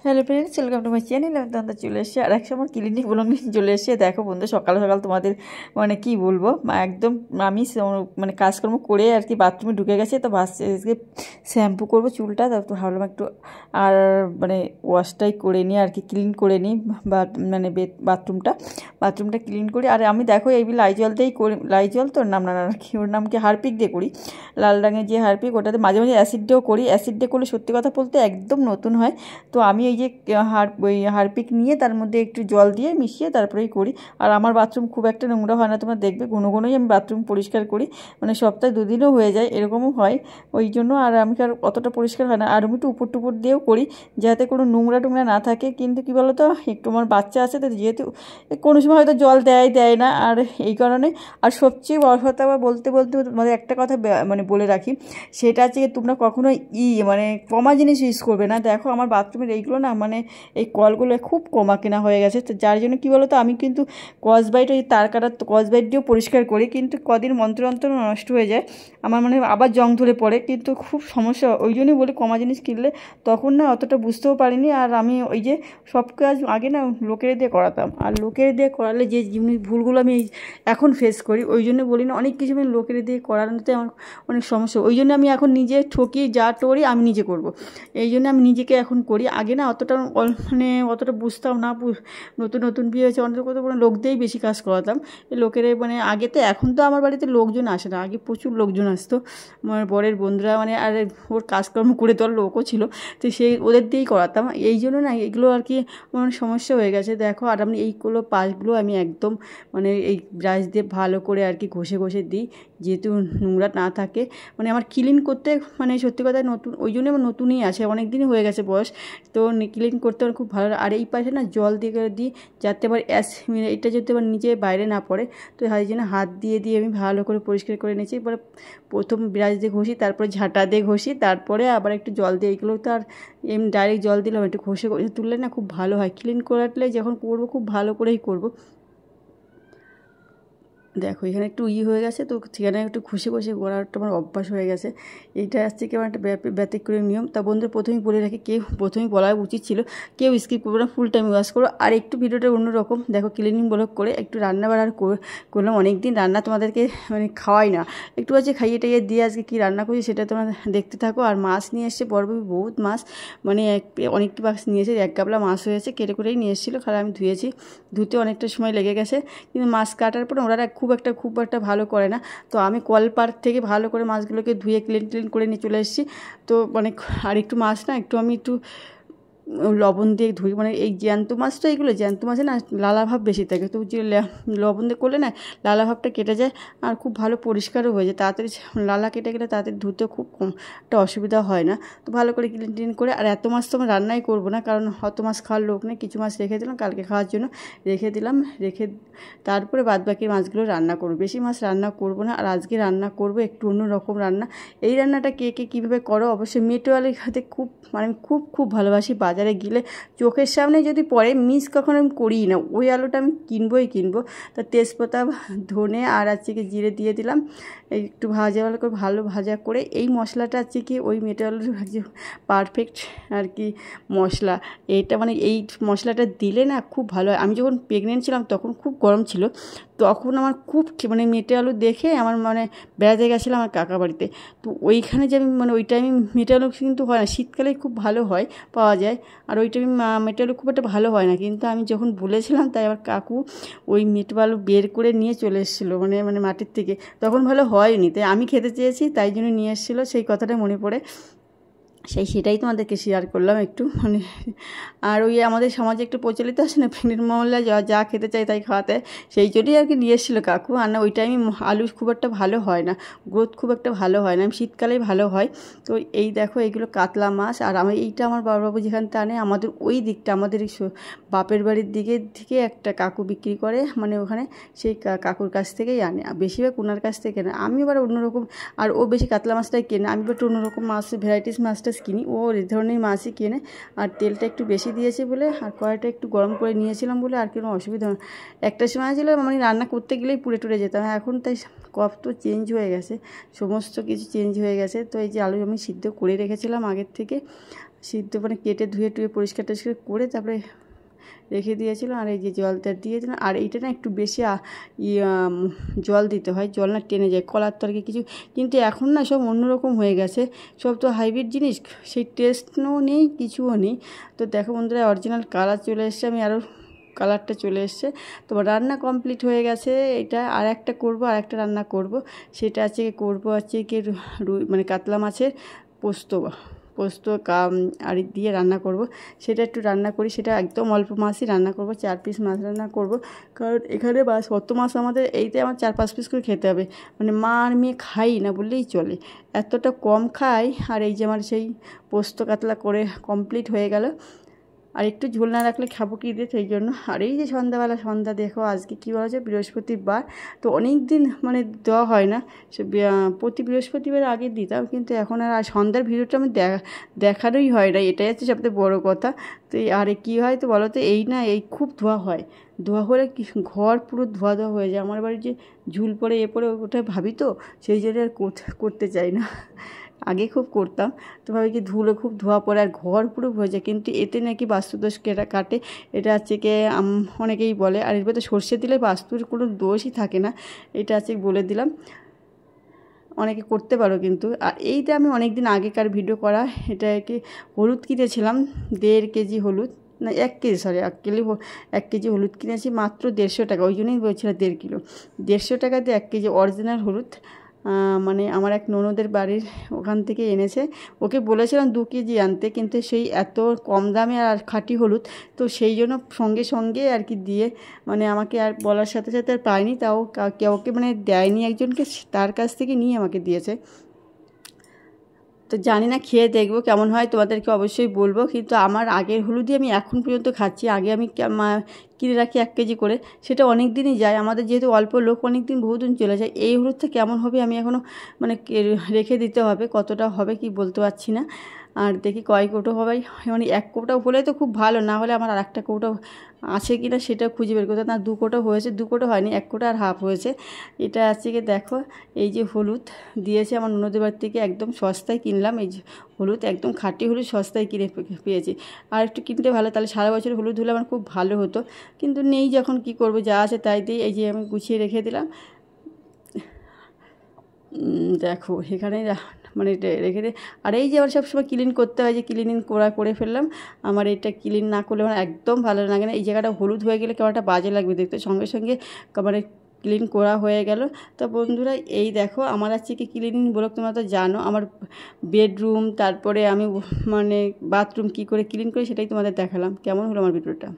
Hello friends, welcome to my channel. আমি তোমাদের চলে এসেছি আর এক সময় ক্লিনিক ব্লগ নিয়ে চলে এসেছি। দেখো বন্ধু, সকাল সকাল তোমাদের মানে কি বলবো, একদম আমি মানে কাজকর্ম করে আর কি বাথরুমে ঢুকে গেছে। তো আজকে শ্যাম্পু করবো চুলটা, তো ভাবলাম একটু আর মানে ওয়াশটাই করে নিই আর কি, ক্লিন করে নিই মানে বাথরুমটা ক্লিন করি। আর আমি দেখো এই লাইজল দিয়েই করি, লাইজল তোর নাম না কি, ওর নাম কি, হারপিক দিয়ে করি, লাল রঙের যে হারপিক, ওটাতে মাঝে মাঝে অ্যাসিড দিয়েও করি। অ্যাসিড দিয়ে করলে সত্যি কথা বলতে একদম নতুন হয়। তো আমি এই যে ওই হারপিক নিয়ে তার মধ্যে একটু জল দিয়ে মিশিয়ে তারপরেই করি। আর আমার বাথরুম খুব একটা নোংরা হয় না, তোমরা দেখবে ঘন ঘনই আমি বাথরুম পরিষ্কার করি, মানে সপ্তাহে 2 দিনও হয়ে যায়, এরকমও হয়। ওই জন্য আর আমি আর অতটা পরিষ্কার হয় না। আর আমি একটু উপর টুপুর দিয়েও করি যাতে কোনো নোংরা টোংরা না থাকে। কিন্তু কী বলো তো, একটু আমার বাচ্চা আছে, তো যেহেতু কোনো সময় হয়তো জল দেয় না, আর এই কারণে। আর সবচেয়ে বড় কথা বলতে বলতে তোমাদের একটা কথা মানে বলে রাখি, সেটা হচ্ছে তোমরা কখনো মানে কমা জিনিস ইউজ করবে না। দেখো আমার বাথরুমের এইগুলো না, মানে এই কলগুলো খুব কমা কেনা হয়ে গেছে, তো যার জন্য কী বলো তো, আমি কিন্তু কসবাইট, ওই তার কাটার কসবাইট দিয়েও পরিষ্কার করি, কিন্তু কদিন মন্ত্র অন্তর নষ্ট হয়ে যায় আমার, মানে আবার জং ধরে পড়ে, কিন্তু খুব সমস্যা। ওই জন্যই বলি কমা জিনিস কিনলে, তখন না অতটা বুঝতেও পারিনি। আর আমি ওই যে সব কাজ আগে না লোকের দিয়ে করাতাম, আর লোকের দিয়ে করালে যে জিনিস ভুলগুলো আমি এখন ফেস করি, ওই জন্য বলি না অনেক কিছু আমি লোকের দিয়ে করানোতে আমার অনেক সমস্যা। ওই জন্য আমি এখন নিজে ঠকি যা টরি আমি নিজে করব, এই জন্য আমি নিজেকে এখন করি। আগে না অতটা মানে অতটা বুঝতাম না, নতুন নতুন বিয়ে হয়েছে, অনেক কথা বলে লোক দিয়েই বেশি কাজ করাতাম। লোকের মানে আগে তো, এখন তো আমার বাড়িতে লোকজন আসে না, আগে প্রচুর লোকজন আসতো, আমার বরের বন্ধুরা, মানে আর ওর কাজকর্ম করে তো আর লোকও ছিল, তো সেই ওদের দিয়েই করাতাম। এই জন্য না এগুলো আর কি আমার সমস্যা হয়ে গেছে। দেখো, আর আমি এইগুলো পাশগুলো আমি একদম মানে এই ব্রাশ দিয়ে ভালো করে আর কি ঘষে ঘষে দিই, যেহেতু নোংরা না থাকে। মানে আমার ক্লিন করতে মানে সত্যি কথা নতুন, ওই জন্য আমার নতুনই আছে, অনেক দিনই হয়ে গেছে বয়স, তো ক্লিন করতে আমার খুব ভালো। আর এই পাশে না জল দিয়ে দিই যাতে আবার এটা যাতে আবার নিচে বাইরে না পড়ে, তো এই জন্য হাত দিয়ে আমি ভালো করে পরিষ্কার করে নিয়েছি। এবারে প্রথম ব্রাশ দিয়ে ঘষি, তারপরে ঝাঁটা দিয়ে ঘষি, তারপরে আবার একটু জল দিয়ে, এগুলো তো আর এমনি ডাইরেক্ট জল দিলাম, একটু ঘষে ঘষে তুললে না খুব ভালো হয়। ক্লিন করালে যখন করবো খুব ভালো করেই করবো। দেখো এখানে একটু হয়ে গেছে, তো সেখানে একটু ঘষে করাটা আমার অভ্যাস হয়ে গেছে। এইটা আসছে কেমন একটা ব্যতিক্রমী নিয়ম। তা বন্ধুরা প্রথমেই বলে রাখি, প্রথমেই বলা উচিত ছিল, কেউ স্কিপ করবো না, ফুল টাইম ওয়াশ করো। আর একটু ভিডিওটা অন্যরকম, দেখো ক্লিনিং ব্লগ করে একটু রান্না বাড়া করলাম। অনেক দিন রান্না তোমাদেরকে মানে খাওয়াই না, একটু আছে খাইয়ে টাইয়ে দিয়ে আজকে কী রান্না করছি সেটা তোমরা দেখতে থাকো। আর মাছ নিয়ে এসছে বড়বাবু, বহুত মাছ, মানে অনেক মাছ নিয়েছে, 1 গাবলা মাছ হয়েছে, কেটে করেই নিয়ে এসেছিলো, খালি আমি ধুয়েছি, ধুতে অনেকটা সময় লেগে গেছে। কিন্তু মাছ কাটার পরে ওরা খুব একটা ভালো করে না, তো আমি কলপাড় থেকে ভালো করে মাছগুলোকে ধুয়ে ক্লিন করে নিয়ে চলে এসেছি। তো মানে আর একটু মাছ না আমি একটু লবণ দিয়ে ধুই, মানে এই জ্যান্ত মাছ তো, এইগুলো জ্যান্ত মাছে না লালা ভাব বেশি থাকে, তো যে লবণ দিয়ে করলে না লালা ভাবটা কেটে যায়, আর খুব ভালো পরিষ্কারও হয়ে যায় তাড়াতাড়ি। লালা কেটে গেলে তাড়াতাড়ি ধুতে খুব একটা অসুবিধা হয় না। তো ভালো করে ক্লিন করে, আর এত মাছ তো আমি রান্নাই করবো না, কারণ অত মাছ খাওয়ার লোক নেই, কিছু মাছ রেখে দিলাম কালকে খাওয়ার জন্য, রেখে তারপরে বাদবাকি মাছগুলো রান্না করবো। বেশি মাছ রান্না করবো না। আর আজকে রান্না করবো একটু অন্যরকম রান্না। এই রান্নাটা কে কীভাবে করো অবশ্যই, মেটে আলু খেতে মানে আমি খুব ভালোবাসি। বাজারে গেলে চোখের সামনে যদি পড়ে, মিস কখনো আমি করিই না, ওই আলুটা আমি কিনবো। তা তেজপাতা, ধনে আর জিরে দিয়ে দিলাম, একটু ভালো ভাজা করে এই মশলাটা ওই মেটে আলুর পারফেক্ট আর কি মশলা। এইটা মানে এই মশলাটা দিলে না খুব ভালো হয়। আমি যখন প্রেগনেন্ট ছিলাম তখন খুব গরম ছিল, তখন আমার খুব মানে মেটে আলু দেখে আমার মানে বেড়াতে গেছিলাম আমার কাকা বাড়িতে, তো ওইখানে যে আমি মানে ওই টাইমে মেটে আলু কিন্তু হয় না, শীতকালেই খুব ভালো হয়, পাওয়া যায়। আর ওই টাইমে মেটে আলু খুব একটা ভালো হয় না, কিন্তু আমি যখন বলেছিলাম তাই আবার কাকু ওই মেটে আলু বের করে নিয়ে চলে এসেছিলো, মানে মাটির থেকে, তখন ভালো হয়নি, তাই আমি খেতে চেয়েছি তাই জন্য নিয়ে এসেছিলো, সেই কথাটা মনে পড়ে, সেটাই তোমাদেরকে শেয়ার করলাম একটু মানে। আর ওই আমাদের সমাজে একটু প্রচলিত আছে না, প্রেগনেন্ট মহিলা যা খেতে চাই তাই খাওয়াতে, সেই জন্যই আর কি নিয়ে এসেছিলো কাকু। আর না ওই টাইমে আলু খুব একটা ভালো হয় না, গ্রোথ খুব একটা ভালো হয় না, শীতকালেই ভালো হয়। তো এই দেখো এইগুলো কাতলা মাছ। আর এইটা আমার বাবু যেখান থেকে আনে, আমাদের ওই দিকটা, আমাদের বাপের বাড়ির থেকে একটা কাকু বিক্রি করে, মানে ওখানে সেই কাকুর কাছ থেকেই আনে, বেশিরভাগ ওনার কাছ থেকে কেনে। আমি এবার অন্যরকম, আর ও বেশি কাতলা মাছটাই কেনে, আমি একটু অন্যরকম মাছ ভ্যারাইটিস মাছটা টাছ কিনি, ও এই ধরনের মাছই কেনে। আর তেলটা একটু বেশি দিয়েছে বলে আর কড়াইটা একটু গরম করে নিয়েছিলাম বলে আর কোনো অসুবিধা হয়। একটা সময় ছিল মানে রান্না করতে গেলেই পুড়ে টুড়ে যেতাম, এখন তাই কত চেঞ্জ হয়ে গেছে, সমস্ত কিছু চেঞ্জ হয়ে গেছে। তো এই যে আলু আমি সিদ্ধ করে রেখেছিলাম আগের থেকে, সিদ্ধ মানে কেটে ধুয়ে টুয়ে পরিষ্কার টরিষ্কার করে তারপরে রেখে দিয়েছিলাম। আর এই যে জলটা দিয়েছিলাম। আর এইটা না একটু বেশি জল দিতে হয়, জল না টেনে যায় কলার তরকারি কিছু। কিন্তু এখন না সব অন্যরকম হয়ে গেছে, সব তো হাইব্রিড জিনিস, সেই টেস্টও নেই কিছুও নেই। তো দেখো বন্ধুরা অরিজিনাল কালার চলে এসছে, আমি আরও কালারটা চলে এসছে। তো রান্না কমপ্লিট হয়ে গেছে। এটা আর একটা করবো, আর একটা রান্না করব, সেটা আছে করবো হচ্ছে কি মানে কাতলা মাছের পোস্ত আর দিয়ে রান্না করব। সেটা একটু রান্না করি, সেটা একদম অল্প মাছই রান্না করব, 4 পিস মাছ রান্না করব। কারণ এখানে মাছ কত মাছ আমাদের এইতে আমার 4-5 পিস করে খেতে হবে, মানে মা আর মেয়ে খাই না বললেই চলে, এতটা কম খাই। আর এই যে আমার সেই পোস্ত কাতলা করে কমপ্লিট হয়ে গেল। আর একটু ঝোল না রাখলে খাবো কী দিয়ে, সেই জন্য। আর এই যে সন্ধ্যাবেলা, সন্ধ্যা দেখো আজকে কী বলা যায়, বৃহস্পতিবার। তো অনেক দিন মানে দেওয়া হয় না, সে প্রতি বৃহস্পতিবার আগে দিতাম, কিন্তু এখন আর সন্ধ্যার ভিডিওটা আমি দেখানোই হয় না, এটাই হচ্ছে সবথেকে বড়ো কথা। তো আরে কী হয় তো বলো তো, এই না এই খুব ধোয়া হয়, ধোয়া হলে কি ঘর পুরো ধোয়া ধোয়া হয়ে যায়। আমার বাড়ির যে ঝুল পড়ে পড়ে ওটা ভাবি, তো সেই জন্য আর করতে চাই না। আগে খুব করতাম, তো ভাবি কি ধুলো খুব ধোয়া পড়ে আর ঘর পুরো হয়ে যায়, কিন্তু এতে নাকি বাস্তুদোষ কাটে, এটা হচ্ছে কি অনেকেই বলে। আর এর মধ্যে সর্ষে দিলে বাস্তুর কোনো দোষই থাকে না, এটা হচ্ছে বলে দিলাম, অনেকে করতে পারো কিন্তু। আর এইটা আমি অনেক দিন আগেকার ভিডিও করা, এটা কি হলুদ কিনেছিলাম 1.5 কেজি হলুদ, না 1 কেজি, সরি 1 কেজি হলুদ কিনেছি মাত্র 150 টাকা, ওই জন্যই বলছিলাম 1.5 কিলো, 150 টাকাতে 1 কেজি অরিজিনাল হলুদ। মানে আমার এক ননদের বাড়ির ওখান থেকে এনেছে, ওকে বলেছিলাম 2 কেজি আনতে, কিন্তু সেই এত কম দামে আর খাঁটি হলুদ, তো সেই জন্য সঙ্গে সঙ্গে আর কি দিয়ে, মানে আমাকে আর বলার সাথে সাথে আর পাইনি, তাও কাউকে মানে দেয়নি একজনকে, তার কাছ থেকে নিয়ে আমাকে দিয়েছে। তো জানি না, খেয়ে দেখবো কেমন হয়, তোমাদেরকে অবশ্যই বলবো। কিন্তু আমার আগের হলুদই আমি এখন পর্যন্ত খাচ্ছি, আগে আমি কিনে রাখি 1 কেজি করে, সেটা অনেক দিনই যায়, আমাদের যেহেতু অল্প লোক অনেক দিন বহুদিন চলে যায়। এই হলুদটা কেমন হবে আমি এখনও মানে রেখে দিতে হবে, কতটা হবে কি বলতে পারছি না। আর দেখি কয় কৌটো হবে, মানে 1 কৌটো হলে তো খুব ভালো, না হলে আমার আর একটা কৌটো আছে কি না সেটা খুঁজে বের করতে, না 2 কৌটো হয়েছে, 2 কৌটো হয়নি, 1 কৌটো আর হাফ হয়েছে। এটা আছে কি দেখো, এই যে হলুদ দিয়েছে আমার ননদের বাড়ি থেকে, একদম সস্তায় কিনলাম, এই যে হলুদ একদম খাঁটি হলুদ সস্তায় কিনে পেয়েছি। আর একটু কিনতে ভালো, তাহলে সারা বছর হলুদ হলে আমার খুব ভালো হতো, কিন্তু নেই যখন, কি করব, যা আছে তাই দিয়ে এই যে আমি গুছিয়ে রেখে দিলাম। দেখো এখানে মানে রেখে দিয়ে, আর এই যে আবার সবসময় ক্লিন করতে হয়, যে ক্লিনিং করে ফেললাম, আমার এটা ক্লিন না করলে আমার একদম ভালো লাগে না। এই জায়গাটা হলুদ হয়ে গেলে কেমন একটা বাজে লাগবে দেখতে, সঙ্গে সঙ্গে মানে ক্লিন করা হয়ে গেল। তো বন্ধুরা এই দেখো আমার আছে কি ক্লিনিং বলো, তোমরা তো জানো আমার বেডরুম, তারপরে আমি মানে বাথরুম কী করে ক্লিন করি সেটাই তোমাদের দেখালাম। কেমন হলো আমার ভিডিওটা?